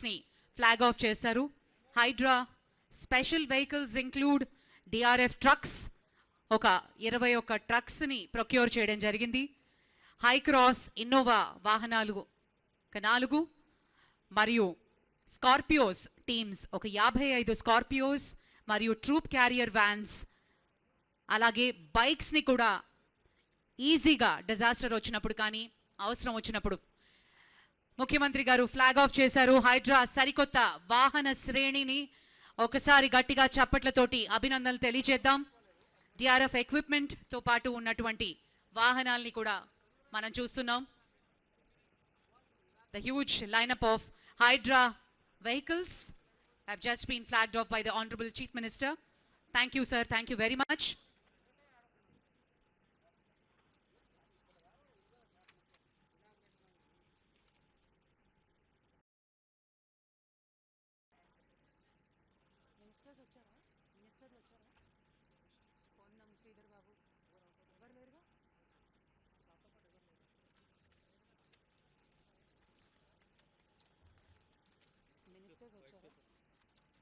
ని flag off చేశారు. HYDRAA special vehicles include DRF trucks, ఒక 21 ట్రక్స్ ని ప్రొక్యూర్ చేయడం జరిగింది. హై క్రాస్ ఇన్నోవా వాహనాలు 4 మరియు స్కార్పియోస్ టీమ్స్ ఒక 55 స్కార్పియోస్ మరియు ట్రూప్ క్యారియర్ వ్యాన్స్, అలాగే బైక్స్ ని కూడా ఈజీగా డిజాస్టర్ వచ్చినప్పుడు కానీ అవసరం వచ్చినప్పుడు ముఖ్యమంత్రి గారు ఫ్లాగ్ ఆఫ్ చేశారు. హైడ్రా సరికొత్త వాహన శ్రేణిని ఒకసారి గట్టిగా చప్పట్లతోటి అభినందనలు తెలియజేద్దాం. డిఆర్ఎఫ్ ఎక్విప్మెంట్ తో పాటు ఉన్నటువంటి వాహనాల్ని కూడా మనం చూస్తున్నాం. The huge lineup of Hydra vehicles have just been flagged off by the Honorable Chief Minister. Thank you, sir. Thank you very much.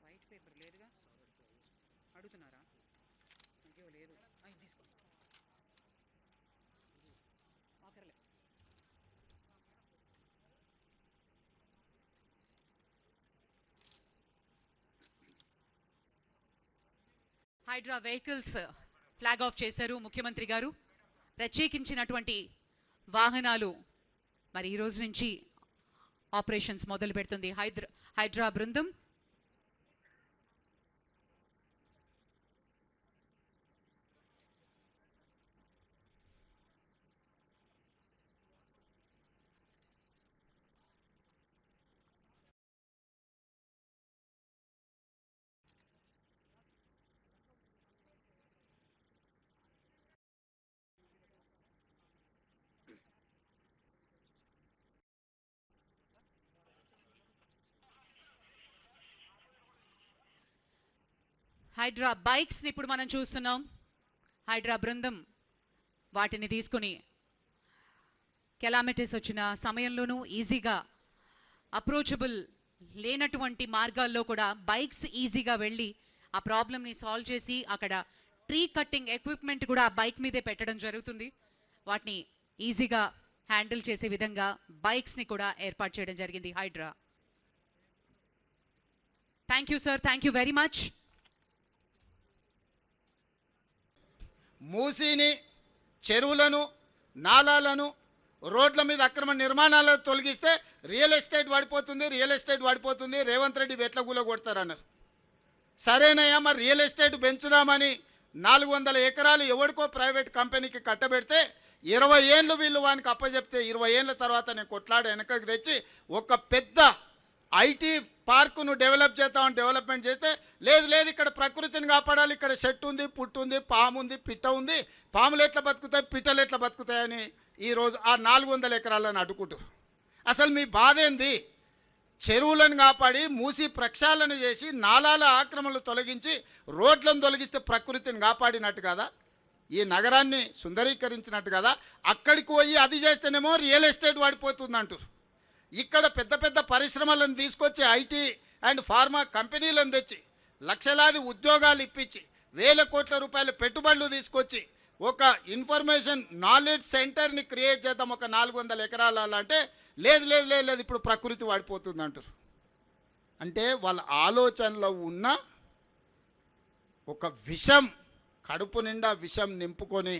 White paper లేదుగా అడుగుతున్నారా? అయ్యో లేదు, తీసుకో ఆఖర్లే. హైడ్రా వెహికల్స్ ఫ్లాగ్ ఆఫ్ చేశారు ముఖ్యమంత్రి గారు. ప్రత్యేకించినటువంటి వాహనాలు మరి ఈ రోజు నుంచి ఆపరేషన్స్ మొదలు పెడుతుంది హైడ్రా బృందం. హైడ్రా బైక్స్ ని ఇప్పుడు మనం చూస్తున్నాం. హైడ్రా బృందం వాటిని తీసుకుని కెలామిటీస్ వచ్చిన సమయంలోనూ ఈజీగా అప్రోచబుల్ లేనటువంటి మార్గాల్లో కూడా బైక్స్ ఈజీగా వెళ్ళి ఆ ప్రాబ్లమ్ ని సాల్వ్ చేసి అక్కడ ట్రీ కట్టింగ్ ఎక్విప్మెంట్ కూడా ఆ బైక్ మీదే పెట్టడం జరుగుతుంది. వాటిని ఈజీగా హ్యాండిల్ చేసే విధంగా బైక్స్ ని కూడా ఏర్పాటు చేయడం జరిగింది Hydraa. Thank you sir, thank you very much. మూసీని, చెరువులను, నాలాలను, రోడ్ల మీద అక్రమ నిర్మాణాలను తొలగిస్తే రియల్ ఎస్టేట్ పడిపోతుంది, రియల్ ఎస్టేట్ పడిపోతుంది, రేవంత్ రెడ్డి వెట్లగూల కొడతారన్నారు. సరేనయ్యా, మరి రియల్ ఎస్టేట్ పెంచుదామని 400 ఎకరాలు ఎవరికో ప్రైవేట్ కంపెనీకి కట్టబెడితే 20 ఏళ్ళు వీళ్ళు వానికి అప్పచెప్తే 20 ఏళ్ళ తర్వాత నేను కొట్లాడ వెనకకి తెచ్చి ఒక పెద్ద ఐటీ పార్కును డెవలప్ చేద్దామని డెవలప్మెంట్ చేస్తే లేదు లేదు ఇక్కడ ప్రకృతిని కాపాడాలి, ఇక్కడ చెట్టు ఉంది, పుట్టు ఉంది, పాము ఉంది, పిట్ట ఉంది, పాములు ఎట్లా బతుకుతాయి, పిట్టలు ఎట్లా బతుకుతాయని ఈరోజు ఆ 400 ఎకరాలను అడ్డుకుంటారు. అసలు మీ బాధ ఏంది? చెరువులను కాపాడి మూసి ప్రక్షాళన చేసి నాలాల ఆక్రమణలు తొలగించి రోడ్లను తొలగిస్తే ప్రకృతిని కాపాడినట్టు కదా, ఈ నగరాన్ని సుందరీకరించినట్టు కదా. అక్కడికి పోయి అది చేస్తేనేమో రియల్ ఎస్టేట్ పడిపోతుంది అంటారు. ఇక్కడ పెద్ద పెద్ద పరిశ్రమలను తీసుకొచ్చి ఐటీ అండ్ ఫార్మా కంపెనీలను తెచ్చి లక్షలాది ఉద్యోగాలు ఇప్పించి వేల కోట్ల రూపాయల పెట్టుబడులు తీసుకొచ్చి ఒక ఇన్ఫర్మేషన్ నాలెడ్జ్ సెంటర్ని క్రియేట్ చేద్దాం ఒక 400 ఎకరాల అంటే లేదు లేదు లేదు లేదు ఇప్పుడు ప్రకృతి వాడిపోతుంది అంటారు. అంటే వాళ్ళ ఆలోచనలో ఉన్న ఒక విషం, కడుపు నిండా విషం నింపుకొని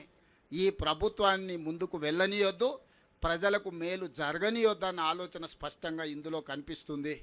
ఈ ప్రభుత్వాన్ని ముందుకు వెళ్ళనీయొద్దు, ప్రజలకు మేలు జరగనీయొద్దన్న ఆలోచన స్పష్టంగా ఇందులో కనిపిస్తుంది.